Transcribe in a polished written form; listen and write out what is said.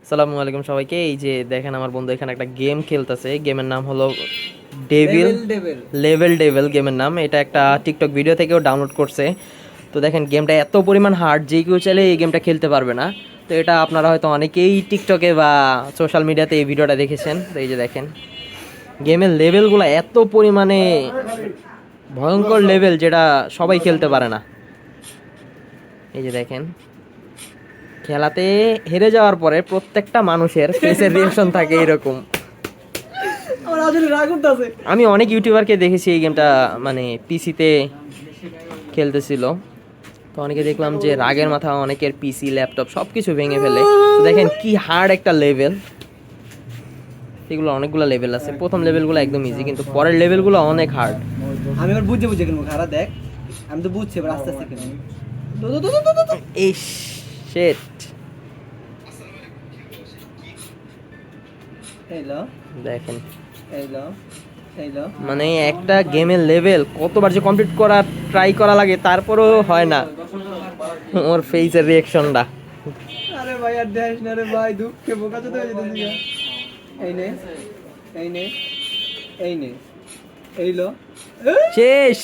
আসসালামু আলাইকুম সবাইকে। এই যে দেখেন আমার বন্ধু এখানে একটা গেম খেলতেছে। গেমের নাম হলো ডেভিল ডেভিল লেভেল ডেভিল গেমের নাম। এটা একটা টিকটক ভিডিও থেকেও ডাউনলোড করছে। তো দেখেন গেমটা এত পরিমাণ হার্ড যে কেউ চাইলে এই গেমটা খেলতে পারবে না। তো এটা আপনারা হয়তো অনেকেই টিকটকে বা সোশ্যাল মিডিয়াতে এই ভিডিওটা দেখেছেন। তো এই যে দেখেন গেমের লেভেলগুলো এত পরিমাণে ভয়ঙ্কর লেভেল যেটা সবাই খেলতে পারে না। এই যে দেখেন খেলাতে হেরে যাওয়ার পরে প্রত্যেকটা মানুষের ফেসের রিয়াকশন থাকে এরকম। আমার আসলে রাগ উঠতেছে। আমি অনেক ইউটিউবারকে দেখেছি এই গেমটা মানে পিসিতে খেলতেছিল। তো অনেকে দেখলাম যে রাগের মাথা অনেকের পিসি ল্যাপটপ সব কিছু ভেঙে ফেলে। তো দেখেন কি হার্ড একটা লেভেল। এগুলো অনেকগুলো লেভেল আছে। প্রথম লেভেলগুলো একদম ইজি, কিন্তু পরের লেভেলগুলো অনেক হার্ড। আমি এবার বুঝে বুঝে কিনবো, খারাপ দেখ। আমি তো বুঝছি, এবার আস্তে আস্তে কিনবো। দো দো দো দো দো দো। ইস শিট। এই লো, দেখেন এই লো, এই লো। মানে একটা গেমের লেভেল কতবার যে কমপ্লিট করা ট্রাই করা লাগে তারপরেও হয় না। ওর ফেসের রিয়াকশনটা আরে ভাই আর দেখ না রে ভাই, দুঃখে বোকা চোদা হয়ে যেতেছি। এই নে, এই নে, এই নে, এই লো। শেষ।